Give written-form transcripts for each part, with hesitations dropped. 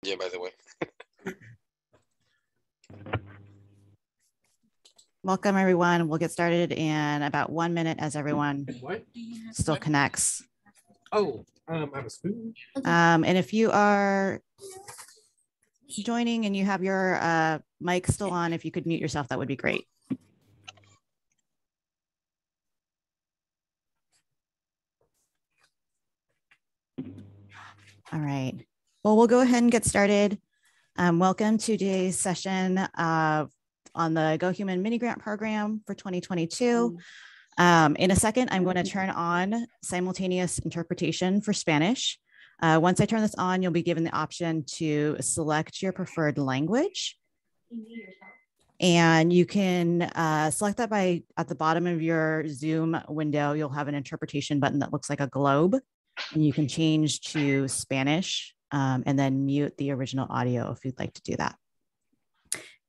Yeah, by the way. Welcome, everyone. We'll get started in about 1 minute as everyone still connects. Oh, I have a spoon. And if you are joining and you have your mic still on, if you could mute yourself, that would be great. All right. Well, we'll go ahead and get started. Welcome to today's session on the Go Human mini grant program for 2022. In a second, I'm going to turn on simultaneous interpretation for Spanish. Once I turn this on, you'll be given the option to select your preferred language. And you can select that by at the bottom of your Zoom window, you'll have an interpretation button that looks like a globe. And you can change to Spanish and then mute the original audio if you'd like to do that.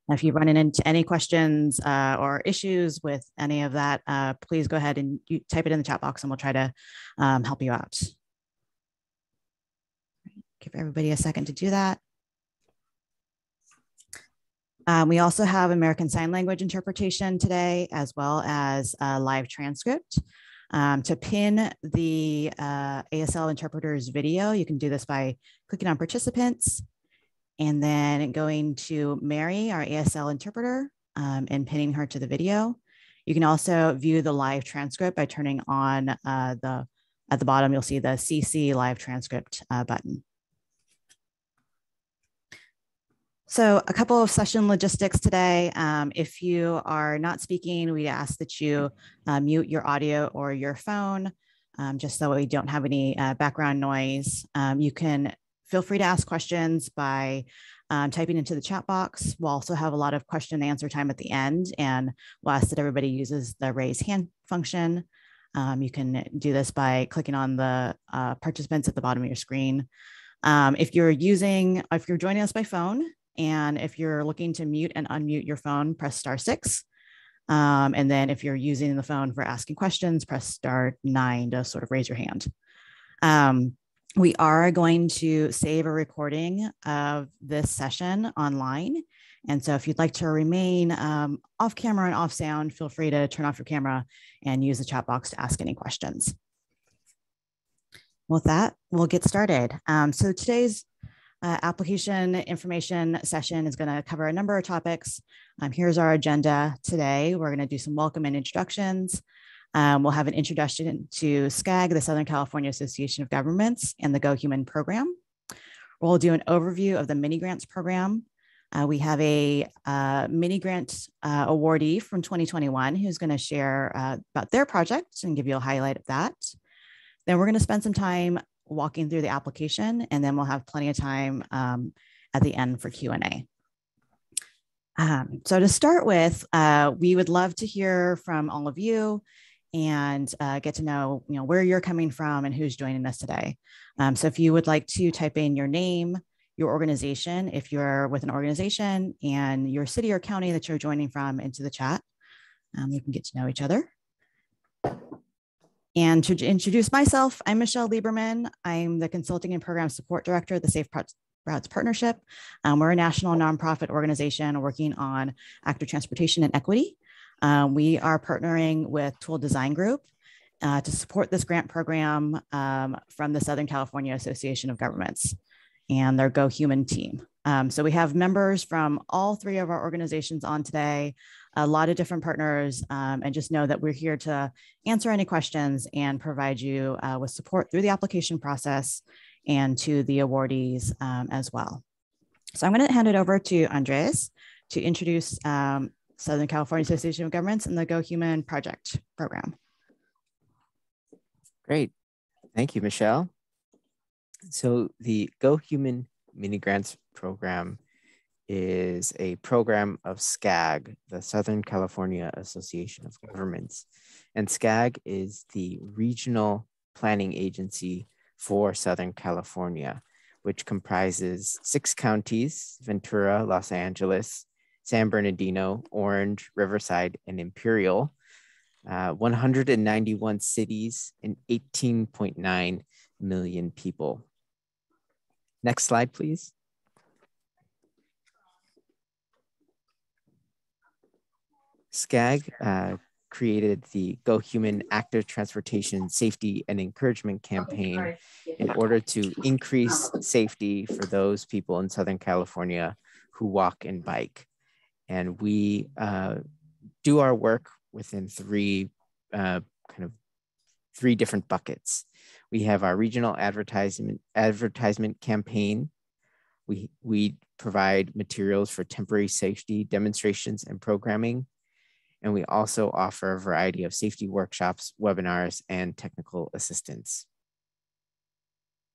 Now, if you run into any questions or issues with any of that, please go ahead and you type it in the chat box and we'll try to help you out. Give everybody a second to do that. We also have American Sign Language interpretation today, as well as a live transcript. To pin the ASL interpreter's video, you can do this by clicking on participants and then going to Mary, our ASL interpreter, and pinning her to the video. You can also view the live transcript by turning on at the bottom, you'll see the CC live transcript button. So a couple of session logistics today. If you are not speaking, we ask that you mute your audio or your phone, just so we don't have any background noise. You can feel free to ask questions by typing into the chat box. We'll also have a lot of question and answer time at the end, and we'll ask that everybody uses the raise hand function. You can do this by clicking on the participants at the bottom of your screen. If you're joining us by phone, and if you're looking to mute and unmute your phone, press *6. And then if you're using the phone for asking questions, press *9 to sort of raise your hand. We are going to save a recording of this session online. And so if you'd like to remain off camera and off sound, feel free to turn off your camera and use the chat box to ask any questions. With that, we'll get started. So today's application information session is going to cover a number of topics. Here's our agenda today. We're going to do some welcome and introductions. We'll have an introduction to SCAG, the Southern California Association of Governments, and the Go Human program. We'll do an overview of the mini grants program. We have a mini grant awardee from 2021 who's going to share about their project and give you a highlight of that. Then we're going to spend some time walking through the application, and then we'll have plenty of time at the end for Q&A. So to start with, we would love to hear from all of you and get to know, where you're coming from and who's joining us today. So if you would like to type in your name, your organization, if you're with an organization, and your city or county that you're joining from into the chat, we can get to know each other. And to introduce myself, I'm Michelle Lieberman. I'm the Consulting and Program Support Director at the Safe Routes Partnership. We're a national nonprofit organization working on active transportation and equity. We are partnering with Tool Design Group to support this grant program from the Southern California Association of Governments and their Go Human team. So we have members from all three of our organizations on today, a lot of different partners, and just know that we're here to answer any questions and provide you with support through the application process and to the awardees as well. So I'm going to hand it over to Andres to introduce Southern California Association of Governments and the Go Human project program. Great. Thank you, Michelle. So the Go Human mini grants program is a program of SCAG, the Southern California Association of Governments. And SCAG is the regional planning agency for Southern California, which comprises 6 counties: Ventura, Los Angeles, San Bernardino, Orange, Riverside, and Imperial, 191 cities, and 18.9 million people. Next slide, please. SCAG created the Go Human Active Transportation Safety and Encouragement campaign in order to increase safety for those people in Southern California who walk and bike. And we do our work within three different buckets. We have our regional advertisement campaign. We provide materials for temporary safety demonstrations and programming. And we also offer a variety of safety workshops, webinars, and technical assistance.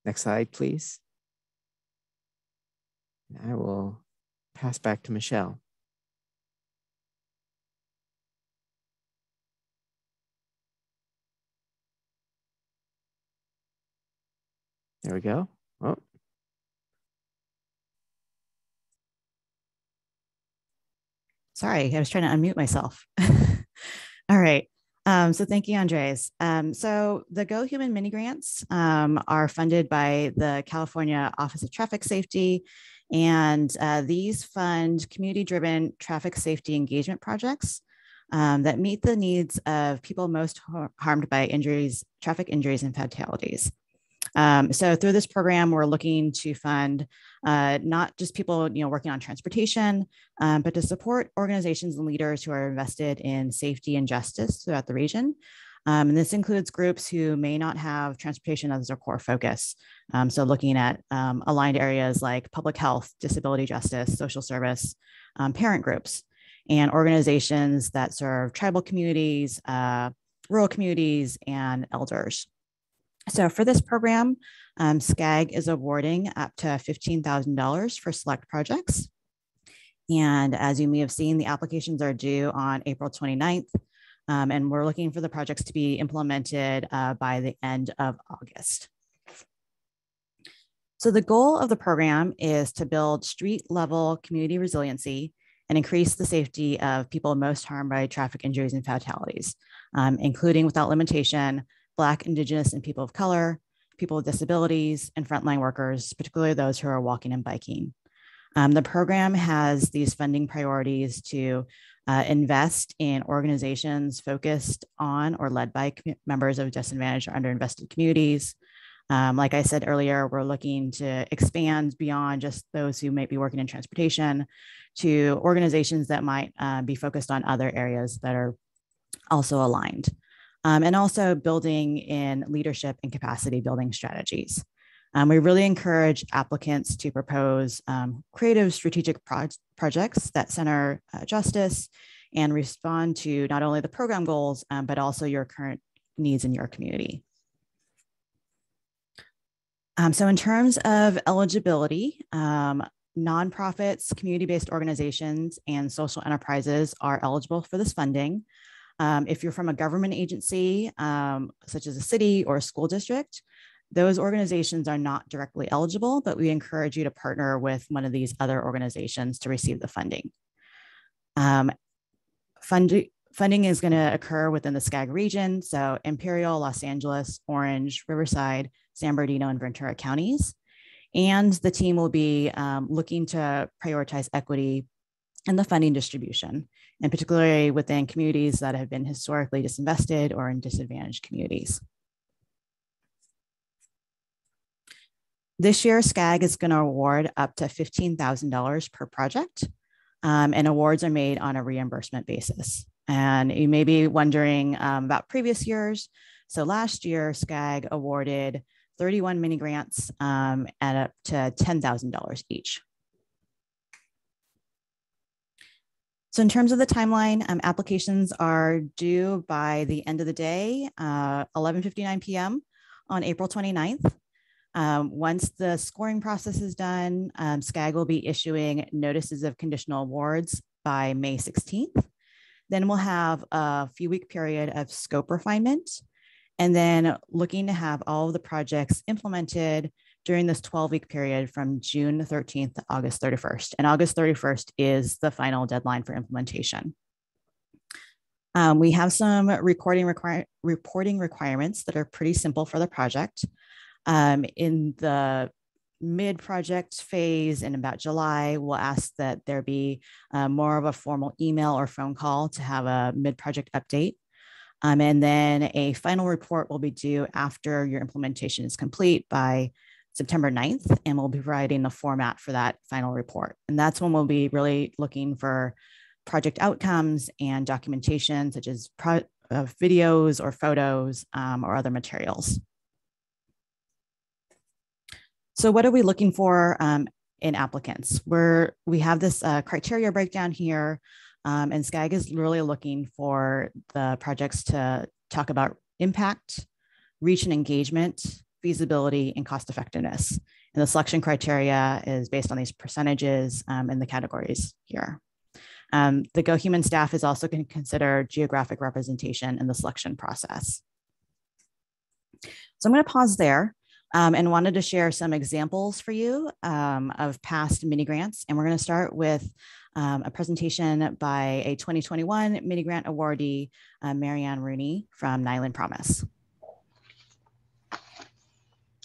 Next slide, please. And I will pass back to Michelle. There we go. Oh. Sorry, I was trying to unmute myself. All right. So thank you, Andres. So the Go Human mini grants are funded by the California Office of Traffic Safety, and these fund community-driven traffic safety engagement projects that meet the needs of people most harmed by injuries, traffic injuries, and fatalities. So through this program, we're looking to fund not just people working on transportation, but to support organizations and leaders who are invested in safety and justice throughout the region. And this includes groups who may not have transportation as their core focus. So looking at aligned areas like public health, disability justice, social service, parent groups, and organizations that serve tribal communities, rural communities, and elders. So for this program, SCAG is awarding up to $15,000 for select projects. And as you may have seen, the applications are due on April 29th. And we're looking for the projects to be implemented by the end of August. So the goal of the program is to build street level community resiliency and increase the safety of people most harmed by traffic injuries and fatalities, including without limitation, Black, Indigenous, and people of color, people with disabilities, and frontline workers, particularly those who are walking and biking. The program has these funding priorities to invest in organizations focused on or led by members of disadvantaged or underinvested communities. Like I said earlier, we're looking to expand beyond just those who might be working in transportation to organizations that might be focused on other areas that are also aligned. And also building in leadership and capacity building strategies. We really encourage applicants to propose creative strategic projects that center justice and respond to not only the program goals, but also your current needs in your community. So in terms of eligibility, nonprofits, community-based organizations, and social enterprises are eligible for this funding. If you're from a government agency, such as a city or a school district, those organizations are not directly eligible, but we encourage you to partner with one of these other organizations to receive the funding. Funding is going to occur within the SCAG region, so Imperial, Los Angeles, Orange, Riverside, San Bernardino, and Ventura counties. And the team will be looking to prioritize equity in the funding distribution, and particularly within communities that have been historically disinvested or in disadvantaged communities. This year, SCAG is going to award up to $15,000 per project, and awards are made on a reimbursement basis. And you may be wondering about previous years. So last year, SCAG awarded 31 mini grants at up to $10,000 each. So in terms of the timeline, applications are due by the end of the day, 11:59 p.m. on April 29th. Once the scoring process is done, SCAG will be issuing notices of conditional awards by May 16th. Then we'll have a few-week period of scope refinement, and then looking to have all of the projects implemented during this 12-week period from June 13th to August 31st. And August 31st is the final deadline for implementation. We have some reporting requirements that are pretty simple for the project. In the mid-project phase in about July, we'll ask that there be more of a formal email or phone call to have a mid-project update. And then a final report will be due after your implementation is complete by September 9th, and we'll be providing the format for that final report. And that's when we'll be really looking for project outcomes and documentation, such as videos or photos or other materials. So what are we looking for in applicants? We have this criteria breakdown here, and SCAG is really looking for the projects to talk about impact, reach and engagement, feasibility, and cost effectiveness. And the selection criteria is based on these percentages in the categories here. The Go Human staff is also going to consider geographic representation in the selection process. So I'm going to pause there and wanted to share some examples for you of past mini grants. And we're going to start with a presentation by a 2021 mini grant awardee, Marianne Rooney from Nyland Promise.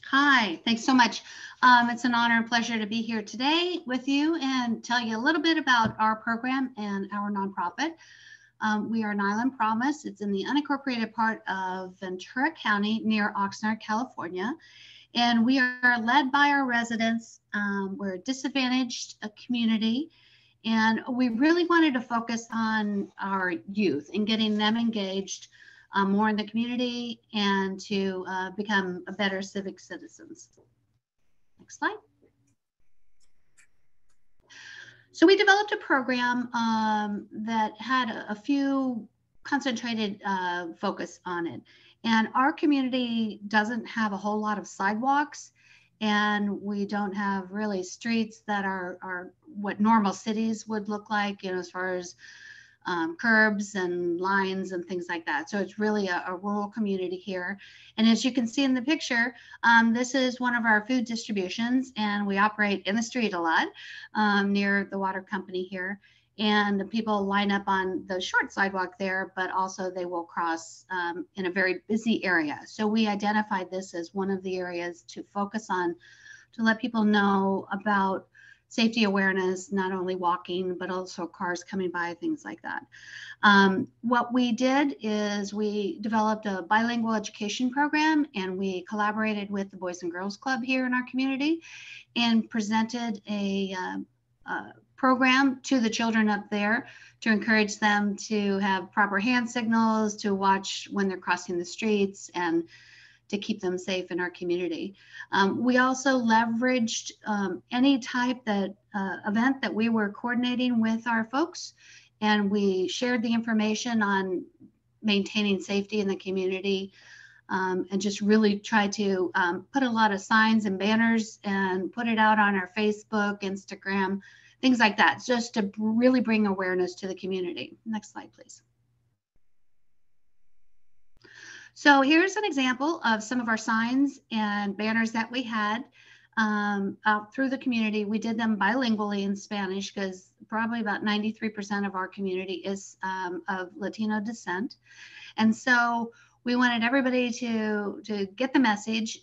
Hi, thanks so much. It's an honor and pleasure to be here today with you and tell you a little bit about our program and our nonprofit. We are Nyland Promise. It's in the unincorporated part of Ventura County near Oxnard, California. And we are led by our residents. We're a disadvantaged community. And we really wanted to focus on our youth and getting them engaged more in the community and to become a better civic citizens. Next slide. So we developed a program that had a few concentrated focus on it. And our community doesn't have a whole lot of sidewalks, and we don't have really streets that are what normal cities would look like, you know, as far as curbs and lines and things like that. So it's really a rural community here. And as you can see in the picture, this is one of our food distributions, and we operate in the street a lot near the water company here. And the people line up on the short sidewalk there, but also they will cross in a very busy area. So we identified this as one of the areas to focus on to let people know about safety awareness, not only walking, but also cars coming by, things like that. What we did is we developed a bilingual education program, and we collaborated with the Boys and Girls Club here in our community and presented a program to the children up there to encourage them to have proper hand signals, to watch when they're crossing the streets, and to keep them safe in our community. We also leveraged any type that event that we were coordinating with our folks, and we shared the information on maintaining safety in the community, and just really try to put a lot of signs and banners and put it out on our Facebook, Instagram, things like that, just to really bring awareness to the community. Next slide, please. So here's an example of some of our signs and banners that we had out through the community. We did them bilingually in Spanish because probably about 93% of our community is of Latino descent. And so we wanted everybody to get the message.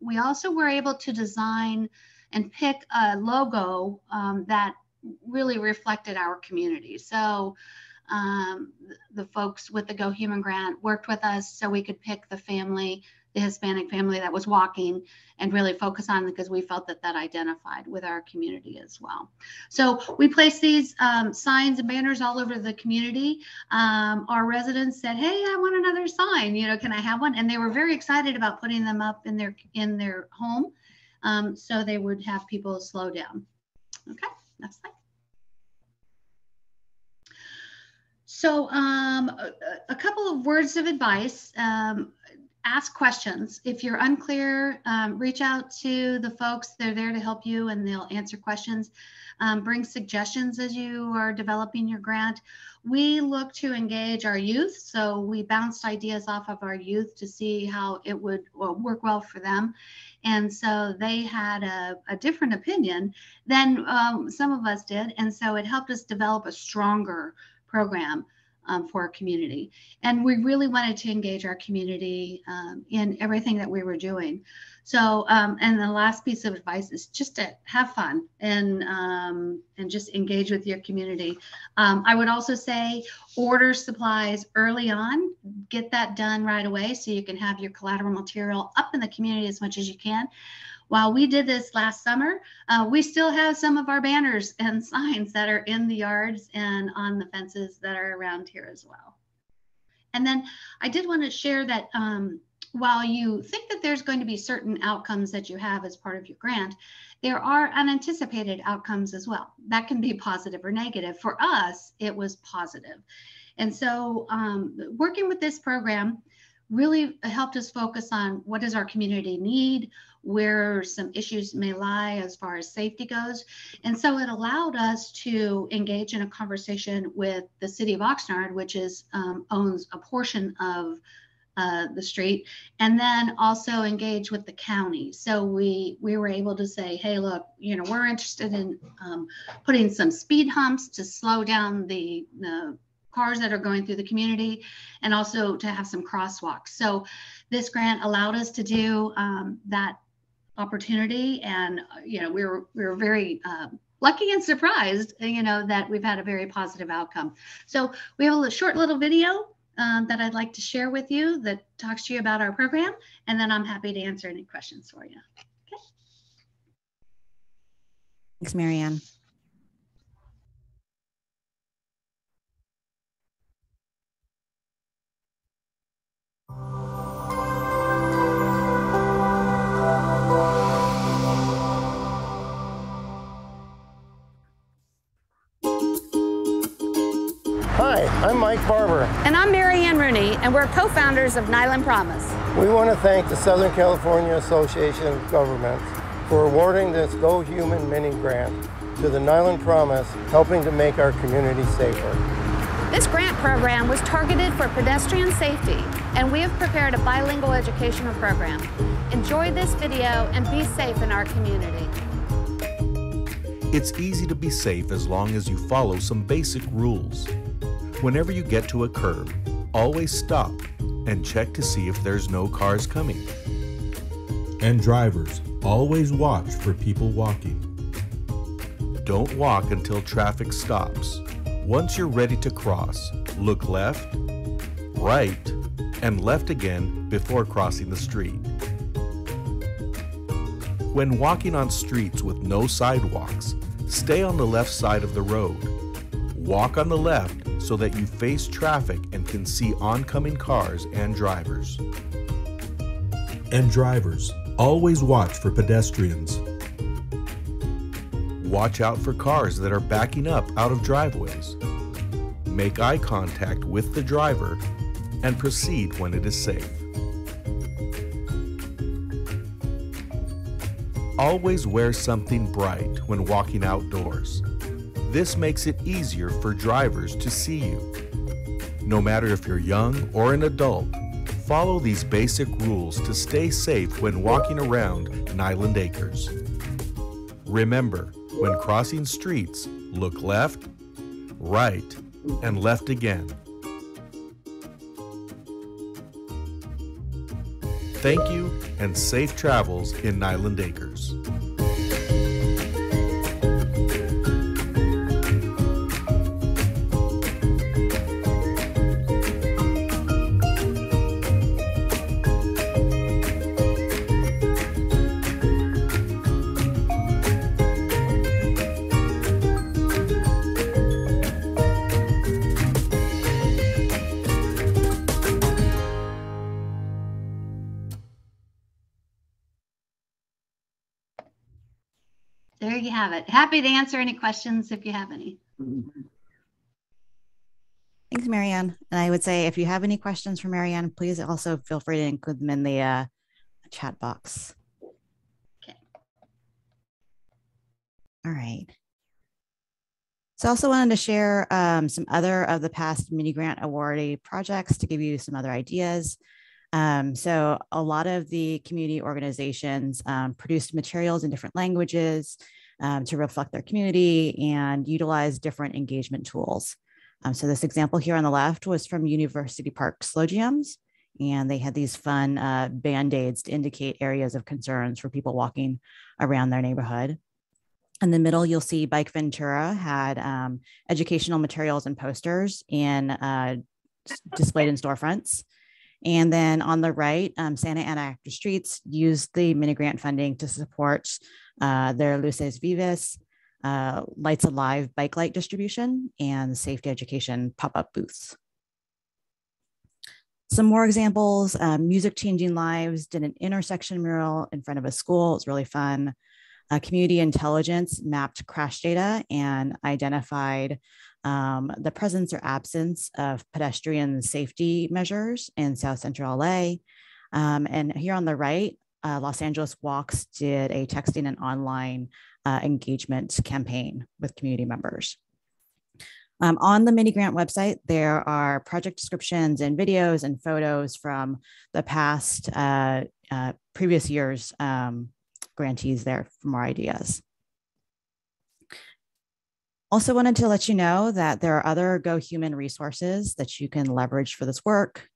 We also were able to design and pick a logo that really reflected our community. So the folks with the Go Human grant worked with us so we could pick the family, the Hispanic family that was walking, and really focus on it because we felt that that identified with our community as well. So we placed these signs and banners all over the community. Our residents said, "Hey, I want another sign. You know, can I have one?" And they were very excited about putting them up in their home, so they would have people slow down. Okay, next slide. So a couple of words of advice. Ask questions. If you're unclear, reach out to the folks. They're there to help you, and they'll answer questions. Bring suggestions as you are developing your grant. We look to engage our youth, so we bounced ideas off of our youth to see how it would work well for them. And so they had a different opinion than some of us did, and so it helped us develop a stronger program for our community. And we really wanted to engage our community in everything that we were doing. So, and the last piece of advice is just to have fun and just engage with your community. I would also say order supplies early on, get that done right away so you can have your collateral material up in the community as much as you can. While we did this last summer, we still have some of our banners and signs that are in the yards and on the fences that are around here as well. And then I did want to share that while you think that there's going to be certain outcomes that you have as part of your grant, there are unanticipated outcomes as well. That can be positive or negative. For us, it was positive. And so working with this program really helped us focus on what does our community need, where some issues may lie as far as safety goes. And so it allowed us to engage in a conversation with the city of Oxnard, which owns a portion of the street, and then also engage with the county. So we were able to say, hey, look, we're interested in putting some speed humps to slow down the cars that are going through the community, and also to have some crosswalks. So this grant allowed us to do that opportunity, and we were very lucky and surprised, that we've had a very positive outcome. So we have a short little video that I'd like to share with you that talks to you about our program, and then I'm happy to answer any questions for you. Okay. Thanks, Marianne. Hi, I'm Mike Barber. And I'm Marianne Rooney, and we're co-founders of Nyland Promise. We want to thank the Southern California Association of Governments for awarding this Go Human mini grant to the Nyland Promise, helping to make our community safer. This grant program was targeted for pedestrian safety, and we have prepared a bilingual educational program. Enjoy this video and be safe in our community. It's easy to be safe as long as you follow some basic rules. Whenever you get to a curb, always stop and check to see if there's no cars coming. And drivers, always watch for people walking. Don't walk until traffic stops. Once you're ready to cross, look left, right, and left again before crossing the street. When walking on streets with no sidewalks, stay on the left side of the road. Walk on the left so that you face traffic and can see oncoming cars and drivers. And drivers, always watch for pedestrians. Watch out for cars that are backing up out of driveways. Make eye contact with the driver and proceed when it is safe. Always wear something bright when walking outdoors. This makes it easier for drivers to see you. No matter if you're young or an adult, follow these basic rules to stay safe when walking around Nyland Acres. Remember, when crossing streets, look left, right, and left again. Thank you and safe travels in Nyland Acres. There you have it. Happy to answer any questions if you have any. Thanks, Marianne. And I would say if you have any questions for Marianne, please also feel free to include them in the chat box. Okay. All right. So I also wanted to share some other of the past mini grant awardee projects to give you some other ideas. So a lot of the community organizations produced materials in different languages to reflect their community and utilize different engagement tools. So this example here on the left was from University Park Slow Jams, And they had these fun Band-Aids to indicate areas of concerns for people walking around their neighborhood. In the middle, you'll see Bike Ventura had educational materials and posters displayed in storefronts. And then on the right, Santa Ana Active Streets used the mini grant funding to support their Luces Vivas, Lights Alive bike light distribution, and safety education pop-up booths. Some more examples, Music Changing Lives did an intersection mural in front of a school. It's really fun. Community Intelligence mapped crash data and identified the presence or absence of pedestrian safety measures in South Central LA. And here on the right, Los Angeles Walks did a texting and online engagement campaign with community members. On the mini grant website, there are project descriptions and videos and photos from the past previous years grantees there for more ideas. Also wanted to let you know that there are other Go Human resources that you can leverage for this work.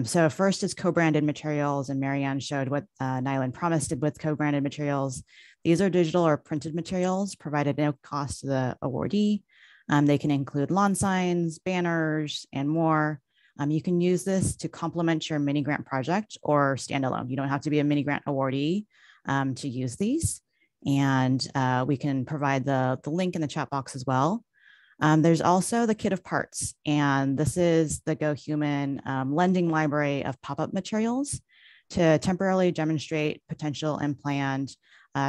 So first is co-branded materials, and Marianne showed what Nyland Promise did with co-branded materials. These are digital or printed materials provided no cost to the awardee. They can include lawn signs, banners, and more. You can use this to complement your mini grant project or standalone. You don't have to be a mini grant awardee to use these. And we can provide the link in the chat box as well. There's also the kit of parts, and this is the Go Human lending library of pop-up materials to temporarily demonstrate potential and planned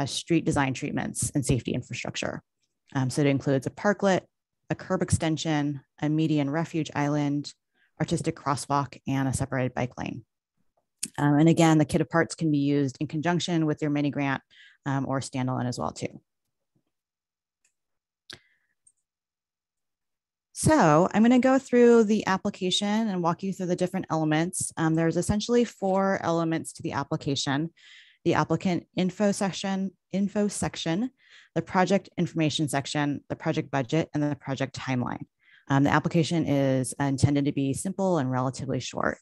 street design treatments and safety infrastructure. So it includes a parklet, a curb extension, a median refuge island, artistic crosswalk, and a separated bike lane. And again, the kit of parts can be used in conjunction with your mini grant or standalone as well too. So I'm going to go through the application and walk you through the different elements. There's essentially 4 elements to the application: the applicant info section, the project information section, the project budget, and the project timeline. The application is intended to be simple and relatively short.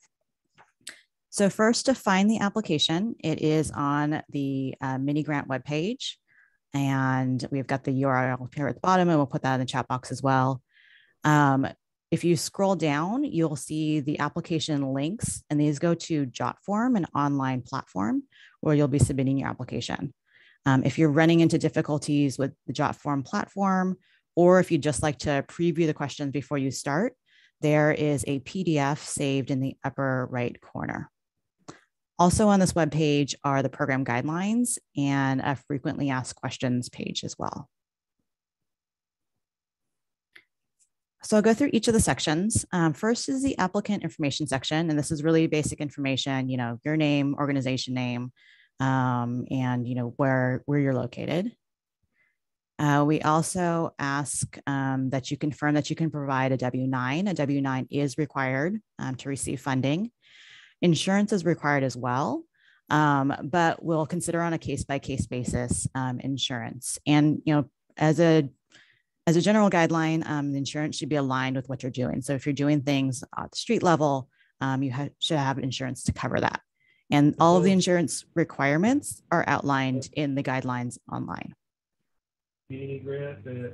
So first, to find the application, it is on the mini grant webpage, and we've got the URL here at the bottom, and we'll put that in the chat box as well. If you scroll down, you'll see the application links, and these go to JotForm, an online platform where you'll be submitting your application. If you're running into difficulties with the JotForm platform, or if you'd just like to preview the questions before you start, there is a PDF saved in the upper right corner. Also on this webpage are the program guidelines and a frequently asked questions page as well. So I'll go through each of the sections. First is the applicant information section, and this is really basic information, your name, organization name, and where you're located. We also ask that you confirm that you can provide a W-9. A W-9 is required to receive funding. Insurance is required as well, but we'll consider on a case-by-case basis insurance. And as a general guideline, the insurance should be aligned with what you're doing. So if you're doing things at the street level, you should have insurance to cover that. And all of the insurance requirements are outlined in the guidelines online. Any grant that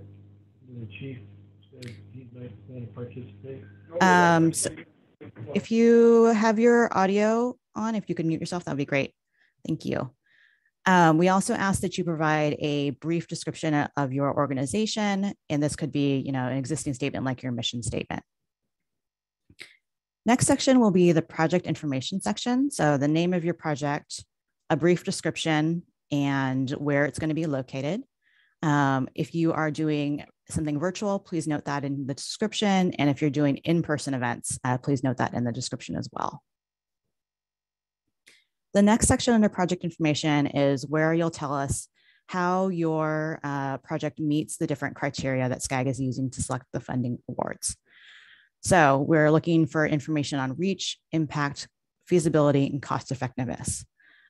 the chief said he might want to participate? So if you have your audio on, if you could mute yourself, that would be great. Thank you. We also ask that you provide a brief description of your organization, and this could be, an existing statement like your mission statement. Next section will be the project information section. So the name of your project, a brief description, and where it's going to be located. If you are doing something virtual, please note that in the description. And if you're doing in-person events, please note that in the description as well. The next section under project information is where you'll tell us how your project meets the different criteria that SCAG is using to select the funding awards. So we're looking for information on reach, impact, feasibility, and cost effectiveness.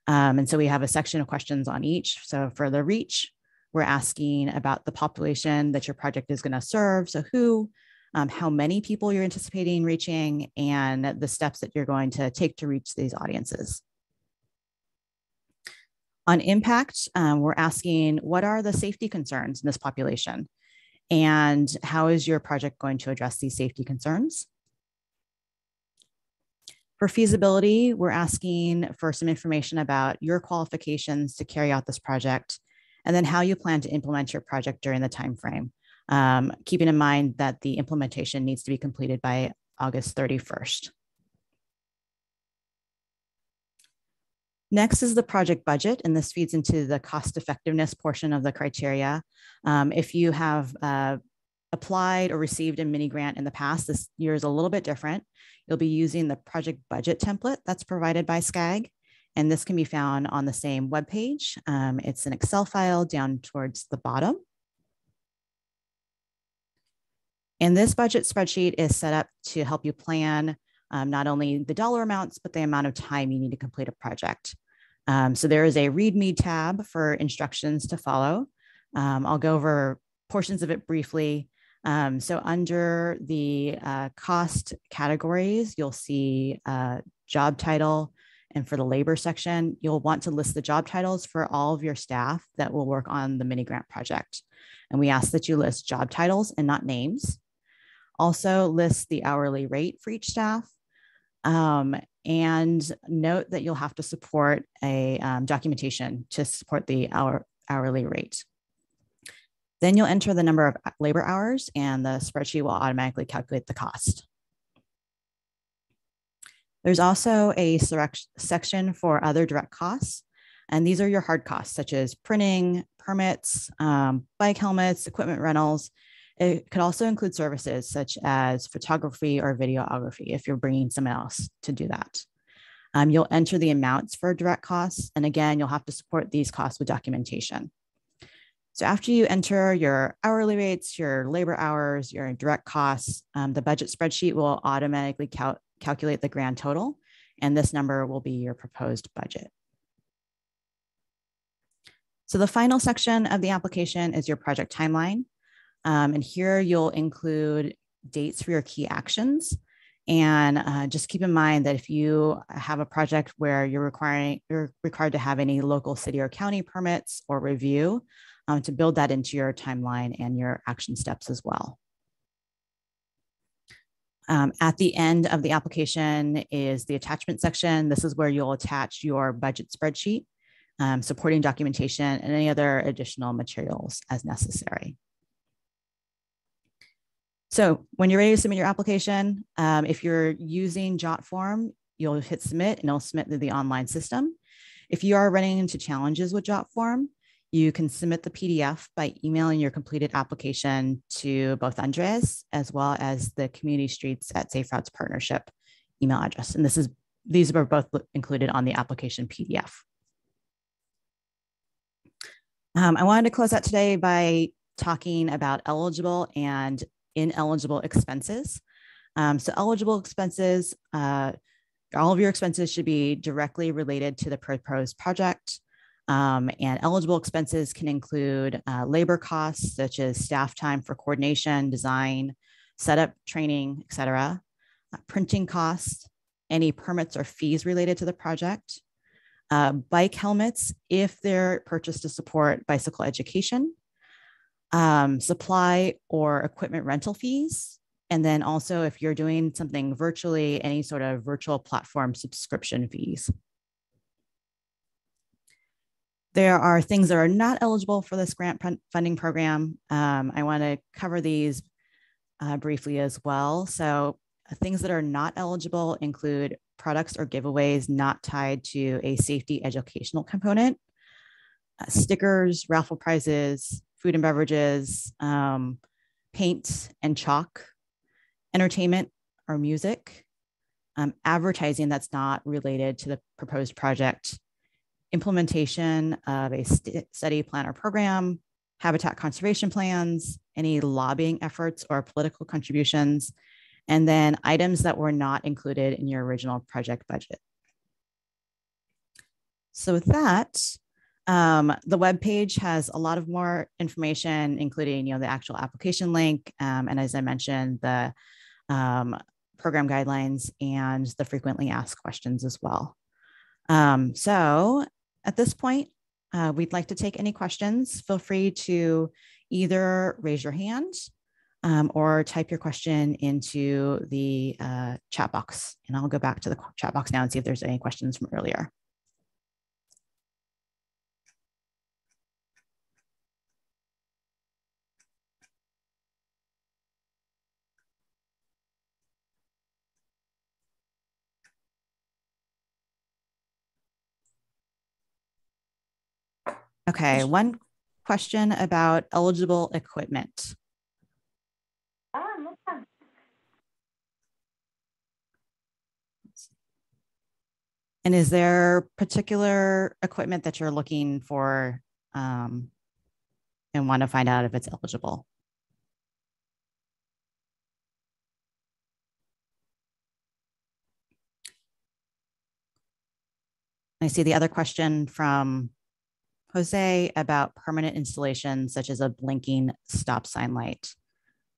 And so we have a section of questions on each. So for the reach, we're asking about the population that your project is going to serve. So who, how many people you're anticipating reaching, and the steps that you're going to take to reach these audiences. On impact, we're asking, what are the safety concerns in this population? And how is your project going to address these safety concerns? For feasibility, we're asking for some information about your qualifications to carry out this project, and then how you plan to implement your project during the time frame, keeping in mind that the implementation needs to be completed by August 31st. Next is the project budget, and this feeds into the cost effectiveness portion of the criteria. If you have applied or received a mini grant in the past, this year is a little bit different. You'll be using the project budget template that's provided by SCAG, and this can be found on the same webpage. It's an Excel file down towards the bottom. And this budget spreadsheet is set up to help you plan not only the dollar amounts, but the amount of time you need to complete a project. So there is a README tab for instructions to follow. I'll go over portions of it briefly. So under the cost categories, you'll see job title, and for the labor section, you'll want to list the job titles for all of your staff that will work on the mini grant project. And we ask that you list job titles and not names. Also list the hourly rate for each staff. And note that you'll have to support a documentation to support the hourly rate. Then you'll enter the number of labor hours, and the spreadsheet will automatically calculate the cost. There's also a section for other direct costs, and these are your hard costs, such as printing, permits, bike helmets, equipment rentals. It could also include services such as photography or videography if you're bringing someone else to do that. You'll enter the amounts for direct costs, and again, you'll have to support these costs with documentation. So after you enter your hourly rates, your labor hours, your direct costs, the budget spreadsheet will automatically calculate the grand total, and this number will be your proposed budget. So the final section of the application is your project timeline. And here you'll include dates for your key actions. And just keep in mind that if you have a project where you're required to have any local city or county permits or review, to build that into your timeline and your action steps as well. At the end of the application is the attachment section. This is where you'll attach your budget spreadsheet, supporting documentation, and any other additional materials as necessary. So when you're ready to submit your application, if you're using JotForm, you'll hit submit and it'll submit to the online system. If you are running into challenges with JotForm, you can submit the PDF by emailing your completed application to both Andres as well as the Community Streets at Safe Routes Partnership email address. And these are both included on the application PDF. I wanted to close out today by talking about eligible and ineligible expenses. So eligible expenses, all of your expenses should be directly related to the proposed project. And eligible expenses can include labor costs, such as staff time for coordination, design, setup, training, et cetera, printing costs, any permits or fees related to the project, bike helmets, if they're purchased to support bicycle education, supply or equipment rental fees, and then also if you're doing something virtually, any sort of virtual platform subscription fees. There are things that are not eligible for this grant funding program. I want to cover these briefly as well. So things that are not eligible include products or giveaways not tied to a safety educational component, stickers, raffle prizes, food and beverages, paint and chalk, entertainment or music, advertising that's not related to the proposed project, implementation of a study plan or program, habitat conservation plans, any lobbying efforts or political contributions, and then items that were not included in your original project budget. So with that, The web page has a lot of more information, including the actual application link, and as I mentioned, the program guidelines and the frequently asked questions as well. So at this point, we'd like to take any questions. Feel free to either raise your hand or type your question into the chat box. And I'll go back to the chat box now and see if there's any questions from earlier. Okay, one question about eligible equipment. And is there particular equipment that you're looking for and want to find out if it's eligible? I see the other question from Jose about permanent installations such as a blinking stop sign light.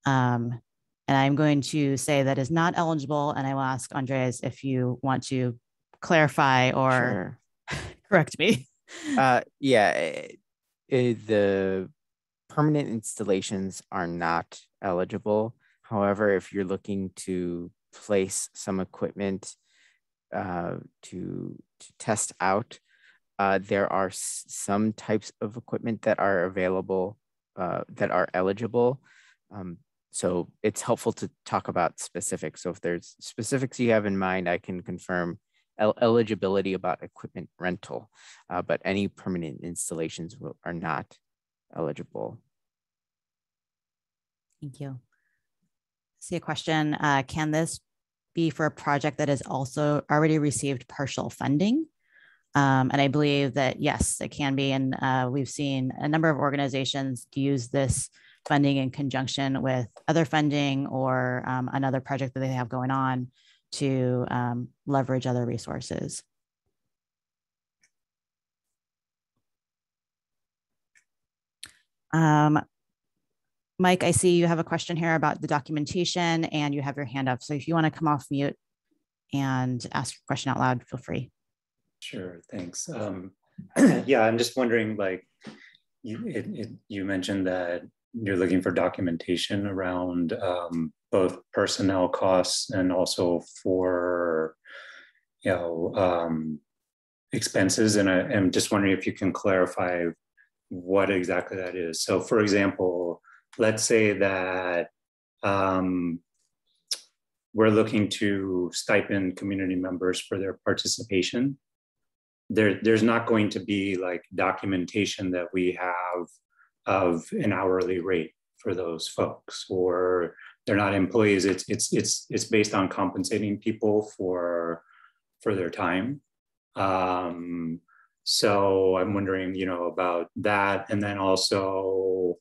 And I'm going to say that is not eligible, and I will ask Andres if you want to clarify or correct me. The permanent installations are not eligible. However, if you're looking to place some equipment to test out, there are some types of equipment that are available that are eligible. So it's helpful to talk about specifics. So if there's specifics you have in mind, I can confirm eligibility about equipment rental, but any permanent installations are not eligible. Thank you. See a question, can this be for a project that has also already received partial funding? And I believe that, yes, it can be. And we've seen a number of organizations use this funding in conjunction with other funding or another project that they have going on to leverage other resources. Mike, I see you have a question here about the documentation and you have your hand up. So if you want to come off mute and ask your question out loud, feel free. Sure, thanks. Yeah, I'm just wondering, like, you mentioned that you're looking for documentation around both personnel costs and also for, expenses. And I'm just wondering if you can clarify what exactly that is. So for example, let's say that we're looking to stipend community members for their participation. There's not going to be like documentation that we have of an hourly rate for those folks, or they're not employees. It's based on compensating people for their time. So I'm wondering, about that, and then also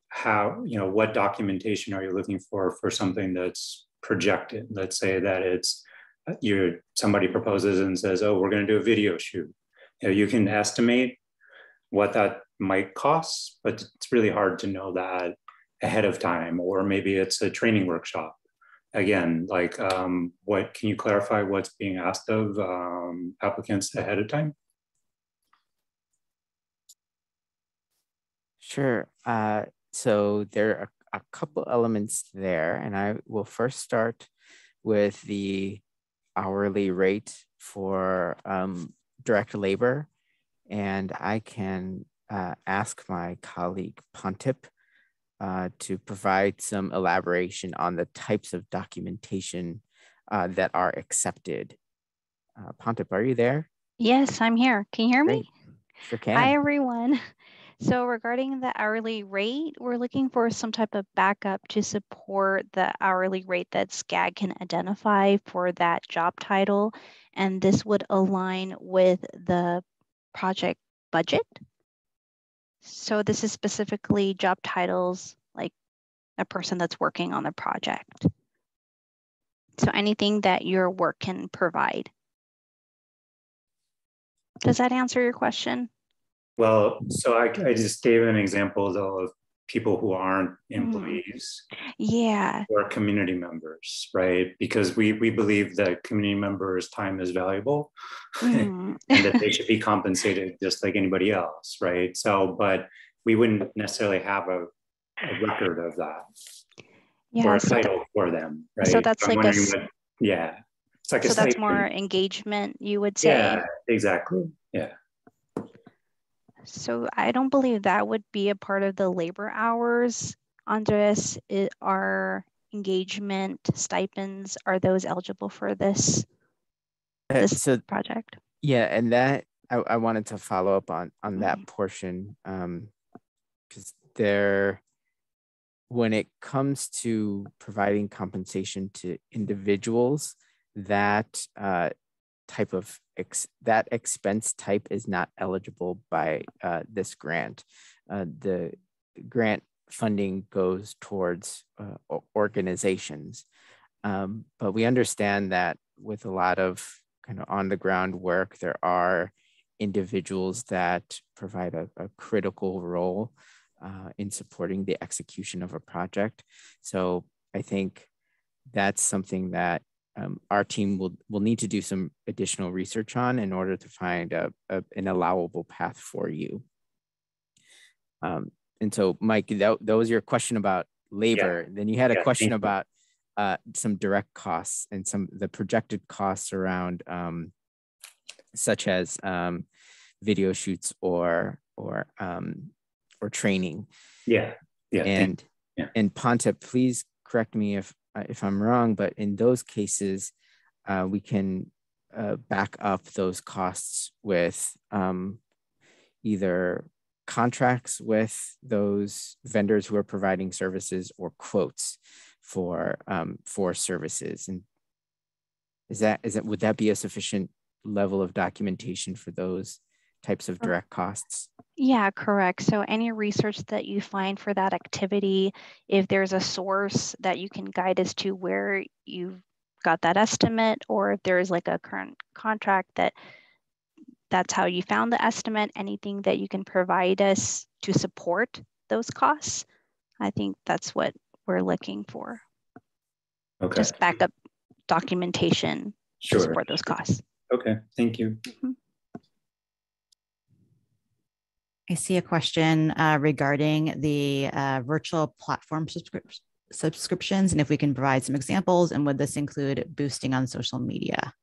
how, what documentation are you looking for something that's projected? Let's say that it's somebody proposes and says, oh, we're going to do a video shoot. You can estimate what that might cost, but it's really hard to know that ahead of time. Or maybe it's a training workshop. Again, like, what can you clarify what's being asked of applicants ahead of time? Sure. So there are a couple elements there, and I will first start with the hourly rate for direct labor, and I can ask my colleague Pontip to provide some elaboration on the types of documentation that are accepted. Pontip, are you there? Yes, I'm here. Can you hear Great. me? Sure can. Hi, everyone. So regarding the hourly rate, we're looking for some type of backup to support the hourly rate that SCAG can identify for that job title. And this would align with the project budget. So this is specifically job titles, like a person that's working on the project. So anything that your work can provide. Does that answer your question? Well, so I just gave an example though of people who aren't employees Yeah. or community members, right? Because we believe that community members' time is valuable and that they should be compensated just like anybody else, right? So, but we wouldn't necessarily have a record of that or a title for them, right? So that's I'm like wondering what, yeah. It's like so a that's stipend. more engagement, you would say? Yeah, exactly. Yeah. So I don't believe that would be a part of the labor hours. Andres, are engagement stipends, are those eligible for this project? Yeah, and that I wanted to follow up on that portion, because when it comes to providing compensation to individuals, that that expense type is not eligible by this grant. The grant funding goes towards organizations, but we understand that with a lot of kind of on the ground work, there are individuals that provide a critical role in supporting the execution of a project. So I think that's something that our team will need to do some additional research on in order to find an allowable path for you. And so, Mike, that was your question about labor. Yeah. Then you had a question about some direct costs and the projected costs around, such as video shoots or training. Yeah. And Ponta, please correct me if I'm wrong, but in those cases, we can back up those costs with either contracts with those vendors who are providing services or quotes for services. And would that be a sufficient level of documentation for those types of direct costs? Yeah, correct. So any research that you find for that activity, if there's a source that you can guide us to where you got that estimate, or if there's like a current contract that's how you found the estimate, anything that you can provide us to support those costs, I think that's what we're looking for. Okay. Just backup documentation to support those costs. Okay, thank you. Mm-hmm. I see a question regarding the virtual platform subscriptions, and if we can provide some examples, and would this include boosting on social media?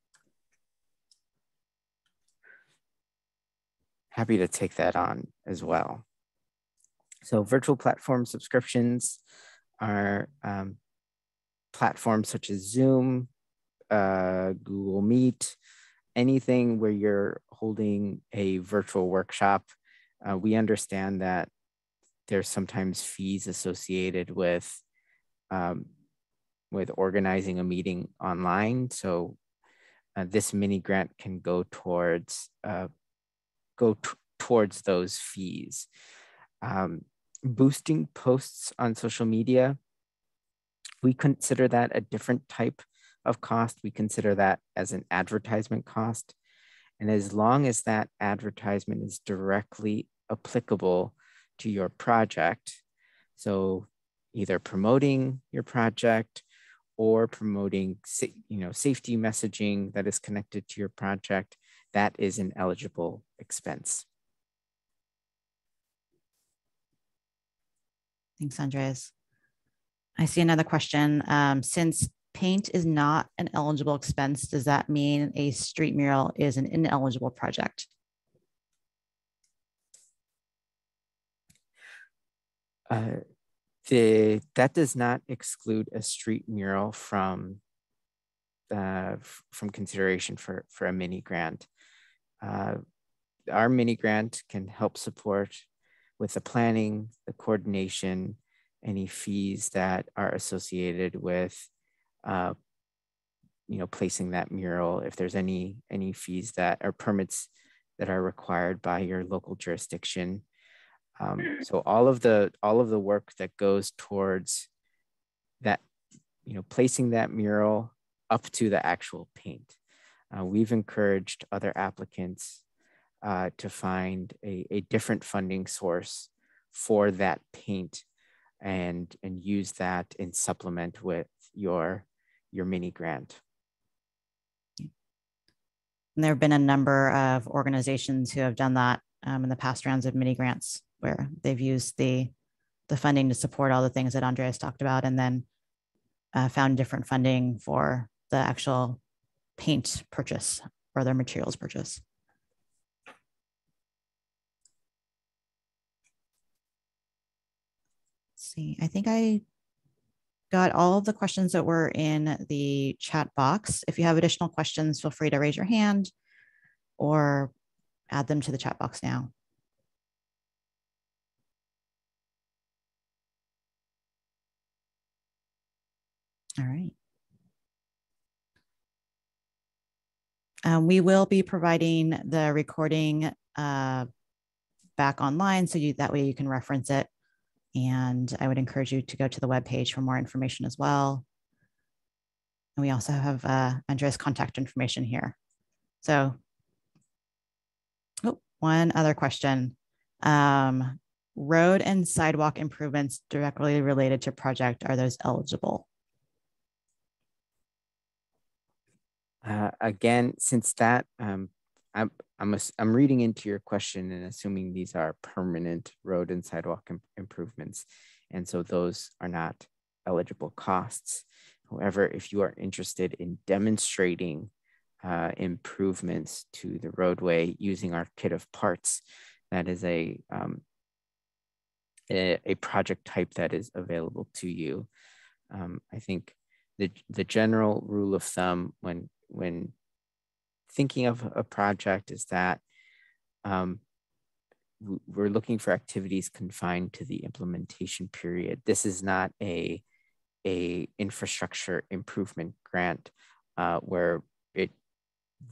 Happy to take that on as well. So virtual platform subscriptions are platforms such as Zoom, Google Meet, anything where you're holding a virtual workshop. We understand that there's sometimes fees associated with organizing a meeting online. So this mini grant can go towards those fees. Boosting posts on social media, we consider that a different type of cost. We consider that as an advertisement cost. And as long as that advertisement is directly applicable to your project, so either promoting your project or promoting safety messaging that is connected to your project, that is an eligible expense. Thanks, Andres. I see another question. Since paint is not an eligible expense, does that mean a street mural is an ineligible project? That does not exclude a street mural from consideration for a mini grant. Our mini grant can help support with the planning, the coordination, any fees that are associated with placing that mural, if there's any fees that are permits that are required by your local jurisdiction. So all of the work that goes towards that, placing that mural up to the actual paint. We've encouraged other applicants to find a different funding source for that paint and use that in supplement with your mini grant. And there have been a number of organizations who have done that in the past rounds of mini grants, where they've used the funding to support all the things that Andreas talked about, and then found different funding for the actual paint purchase or their materials purchase. Let's see, I think I got all of the questions that were in the chat box. If you have additional questions, feel free to raise your hand or add them to the chat box now. All right. We will be providing the recording back online, so that way you can reference it. And I would encourage you to go to the webpage for more information as well. And we also have Andrea's contact information here. So, one other question. Road and sidewalk improvements directly related to project, are those eligible? Again, since that, I'm reading into your question and assuming these are permanent road and sidewalk improvements, and so those are not eligible costs. However, if you are interested in demonstrating improvements to the roadway using our kit of parts, that is a project type that is available to you. I think the general rule of thumb when thinking of a project is that we're looking for activities confined to the implementation period. This is not a infrastructure improvement grant where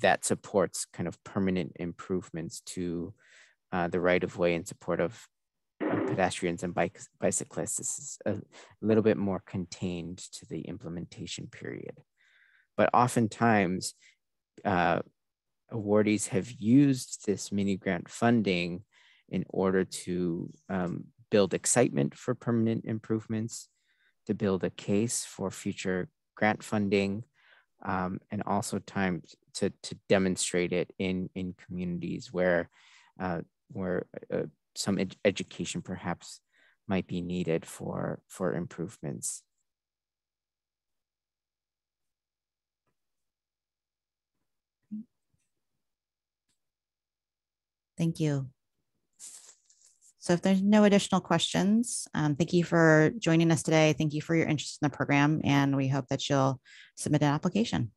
that supports kind of permanent improvements to the right of way in support of pedestrians and bicyclists. This is a little bit more contained to the implementation period. But oftentimes, awardees have used this mini grant funding in order to build excitement for permanent improvements, to build a case for future grant funding, and also times to demonstrate it in communities where some education perhaps might be needed for improvements. Thank you. So if there's no additional questions, thank you for joining us today. Thank you for your interest in the program, and we hope that you'll submit an application.